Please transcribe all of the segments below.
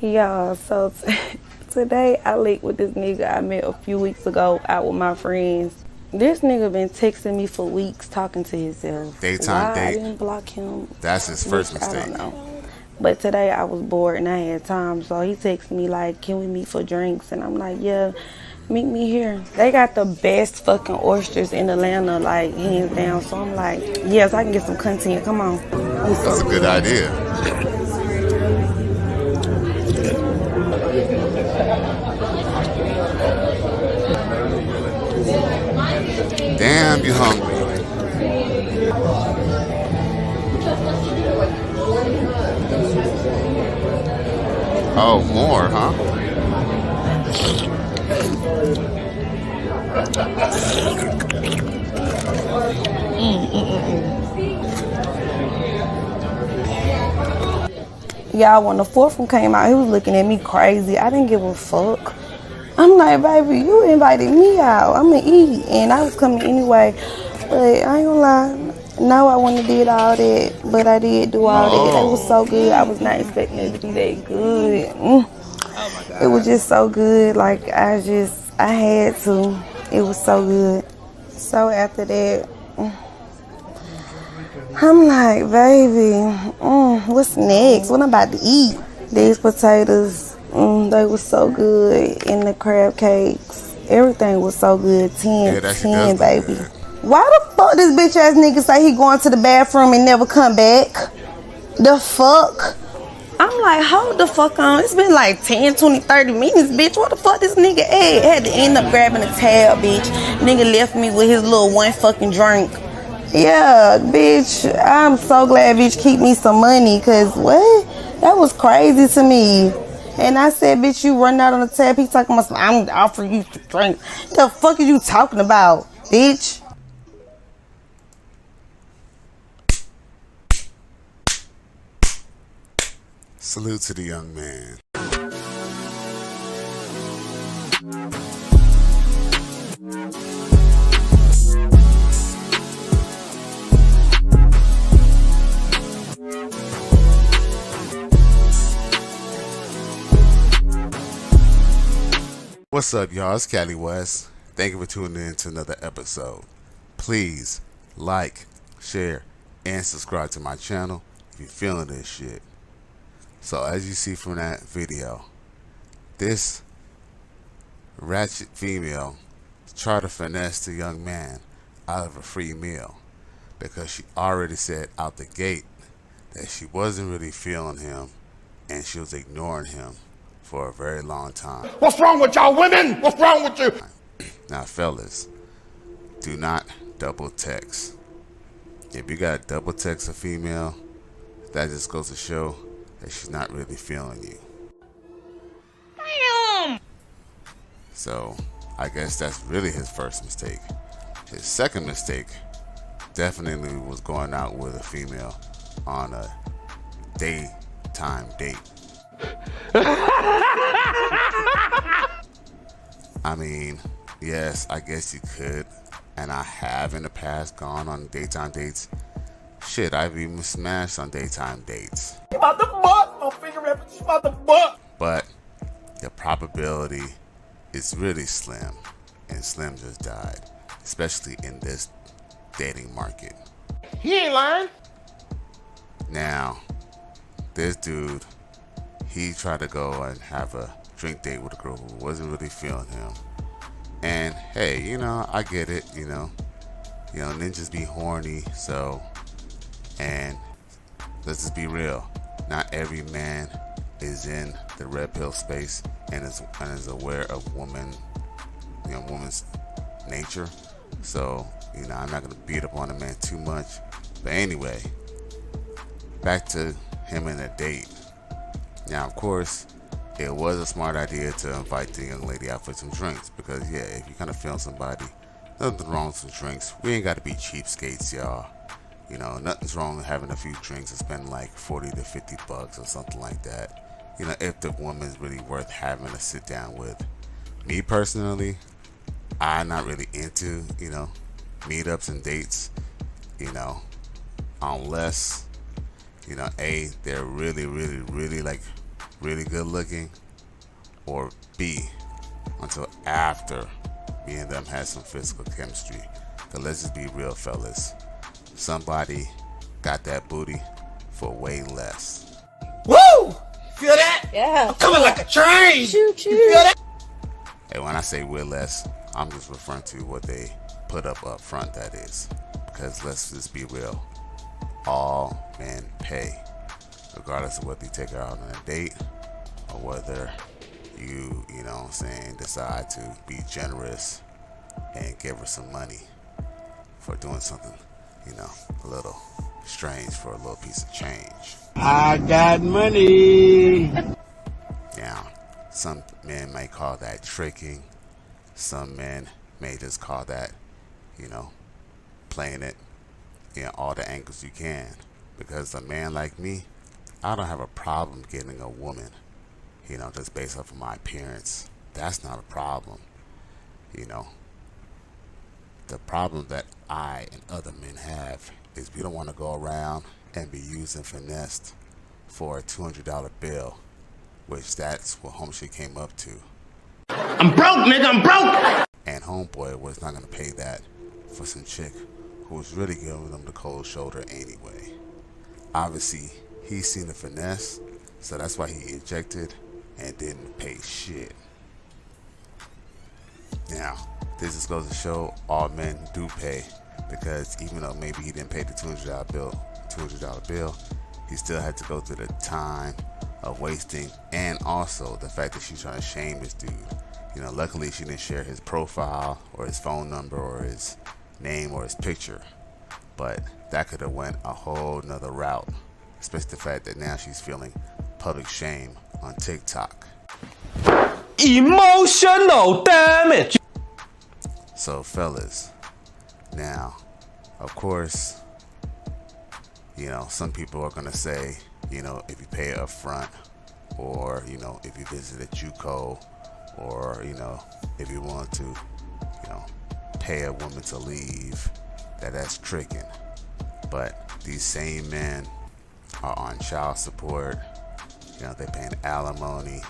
Yeah, so today I linked with this nigga I met a few weeks ago out with my friends. This nigga been texting me for weeks talking to himself. Daytime Why I date. didn't block him, That's his first bitch, I mistake. don't know. But today I was bored and I had time, so he texted me like, can we meet for drinks? And I'm like, yeah, meet me here. They got the best fucking oysters in Atlanta, like hands down. So I'm like, yes, I can get some content. Come on. That's a good idea. Damn, you hungry. Oh, more, huh? Y'all, when the fourth one came out, he was looking at me crazy. I didn't give a fuck. I'm like, baby, you invited me out. I'm gonna eat. And I was coming anyway. But I ain't gonna lie. No, I wouldn't have did all that. But I did do all that. It was so good. I was not expecting it to be that good. It was just so good. Like, I had to. It was so good. So after that, I'm like, baby, what's next? What I'm about to eat? These potatoes, they were so good. And the crab cakes, everything was so good. 10, baby. Why the fuck this bitch ass nigga say he going to the bathroom and never come back? The fuck? I'm like, hold the fuck on. It's been like 10, 20, 30 minutes, bitch. What the fuck this nigga at? Had to end up grabbing a tab, bitch. Nigga left me with his little one fucking drink. Yeah, bitch, I'm so glad bitch keep me some money, cause what? That was crazy to me. And I said, bitch, you run out on the tab. He talking about, I'm offering you to drink. The fuck are you talking about, bitch? Salute to the young man. What's up, y'all? It's Cali West. Thank you for tuning in to another episode. Please like, share, and subscribe to my channel if you're feeling this shit. So as you see from that video, this ratchet female tried to finesse the young man out of a free meal because she already said out the gate that she wasn't really feeling him and she was ignoring him for a very long time. What's wrong with y'all women? What's wrong with you? Now, fellas, do not double text. If you got to double text a female, that just goes to show that she's not really feeling you. Damn! So, I guess that's really his first mistake. His second mistake definitely was going out with a female on a daytime date. I mean, yes, I guess you could, and I have in the past gone on daytime dates. Shit, I've even smashed on daytime dates. You about the butt? No finger reference, you about the butt. But the probability is really slim, and Slim just died, especially in this dating market. He ain't lying. Now, this dude, he tried to go and have a drink date with a girl who wasn't really feeling him. And hey, you know, I get it, you know, ninjas be horny, so, and let's just be real, not every man is in the red pill space and is aware of woman's nature. So, you know, I'm not gonna beat up on the man too much. But anyway, back to him and a date. Now, of course, it was a smart idea to invite the young lady out for some drinks because, yeah, if you kind of feel somebody, nothing wrong with some drinks. We ain't got to be cheapskates, y'all. You know, nothing's wrong with having a few drinks and spending like 40 to 50 bucks or something like that. You know, if the woman's really worth having to sit down with. Me personally, I'm not really into, you know, meetups and dates, you know, unless, you know, they're really, really, really like really good looking, or B, until after me and them had some physical chemistry. Cause let's just be real, fellas. Somebody got that booty for way less. Woo! Feel that? Yeah. I'm coming like a train. Choo choo. You feel that? And when I say way less, I'm just referring to what they put up front, that is. Because let's just be real. All men pay. Regardless of whether you take her out on a date or whether you know what I'm saying, decide to be generous and give her some money for doing something, you know, a little strange for a little piece of change. I got money. Now, some men may call that tricking. Some men may just call that, you know, playing it in all the angles you can. Because a man like me, I don't have a problem getting a woman, you know, just based off of my appearance. That's not a problem, you know. The problem that I and other men have is we don't want to go around and be using finessed for a $200 bill, which that's what homeshit came up to. I'm broke, nigga. I'm broke. And homeboy was not going to pay that for some chick who was really giving them the cold shoulder anyway. Obviously, he's seen the finesse, so that's why he ejected and didn't pay shit. Now, this just goes to show all men do pay, because even though maybe he didn't pay the $200 bill, he still had to go through the time of wasting, and also the fact that she's trying to shame this dude. You know, luckily she didn't share his profile or his phone number or his name or his picture, but that could have went a whole nother route, especially the fact that now she's feeling public shame on TikTok. Emotional damage. So fellas, now, of course, you know, some people are gonna say, you know, if you pay up front, or, you know, if you visit a JUCO, or, you know, if you want to, you know, pay a woman to leave, that's tricking. But these same men are on child support, you know, they're paying alimony.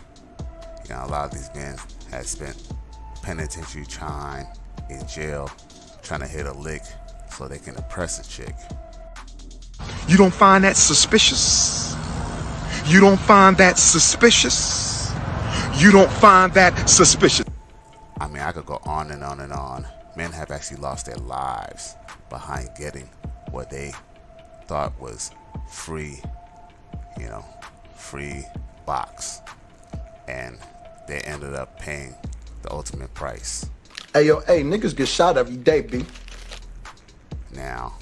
You know, a lot of these men have spent penitentiary time in jail trying to hit a lick so they can oppress a chick. You don't find that suspicious? You don't find that suspicious? You don't find that suspicious? I mean, I could go on and on and on. Men have actually lost their lives behind getting what they thought was free, you know, free box. And they ended up paying the ultimate price. Hey, yo, hey, niggas get shot every day, B. Now,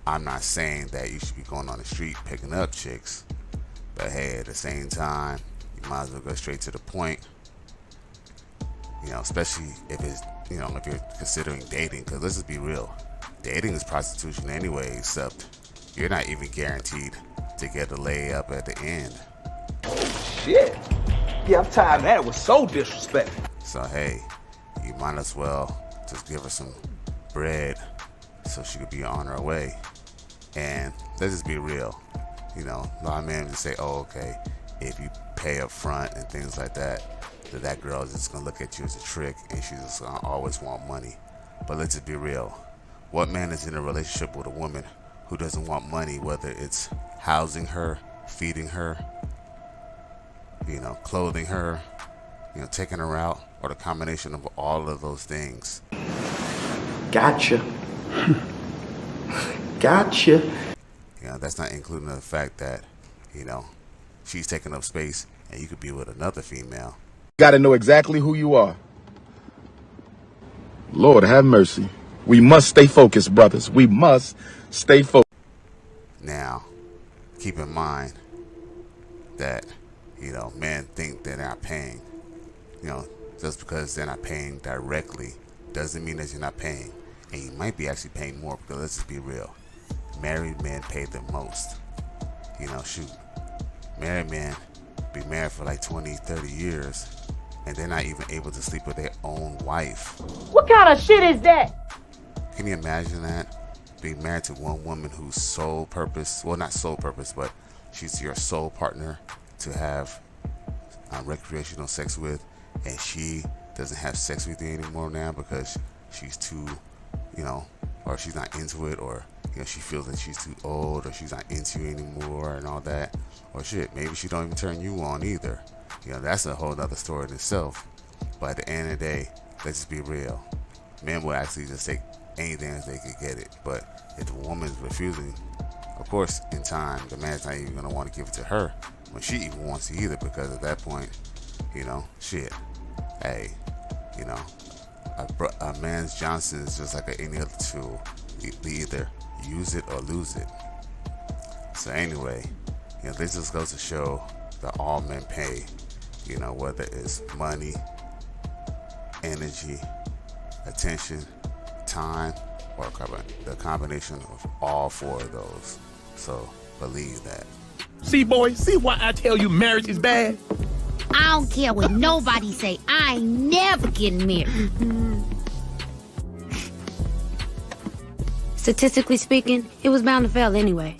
I'm not saying that you should be going on the street picking up chicks, but hey, at the same time, you might as well go straight to the point. You know, especially if it's, you know, if you're considering dating, because let's just be real, dating is prostitution anyway, except you're not even guaranteed to get a layup at the end. Shit. Yeah, I'm tired of that. It was so disrespectful. So hey, you might as well just give her some bread so she could be on her way. And let's just be real, you know, a lot of men just say, oh, okay, if you pay up front and things like that, that girl is just gonna look at you as a trick and she's just gonna always want money. But let's just be real, what man is in a relationship with a woman who doesn't want money, whether it's housing her, feeding her, you know, clothing her, you know, taking her out, or the combination of all of those things? Gotcha. Gotcha. You know, that's not including the fact that, you know, she's taking up space and you could be with another female. Got to know exactly who you are. Lord have mercy. We must stay focused, brothers. We must stay focused. Now, keep in mind that, you know, men think they're not paying. You know, just because they're not paying directly doesn't mean that you're not paying. And you might be actually paying more, because let's just be real. Married men pay the most. You know, shoot. Married men be married for like 20, 30 years, and they're not even able to sleep with their own wife. What kind of shit is that? Can you imagine that? Being married to one woman whose sole purpose, well, not sole purpose, but she's your sole partner to have recreational sex with, and she doesn't have sex with you anymore now because she's too, or she's not into it, or she feels that she's too old, or she's not into you anymore, and all that, or shit, maybe she don't even turn you on either. That's a whole other story in itself. But at the end of the day, let's just be real. Men will actually just take anything as they could get it. But if the woman's refusing, of course, in time, the man's not even gonna want to give it to her when she even wants to either, because at that point, shit, hey, a man's Johnson is just like any other tool. You either use it or lose it. So anyway, this just goes to show that all men pay, whether it's money, energy, attention, time, or the combination of all four of those. So believe that. See, boy, see why I tell you marriage is bad? I don't care what nobody say. I ain't never getting married. Statistically speaking, it was bound to fail anyway.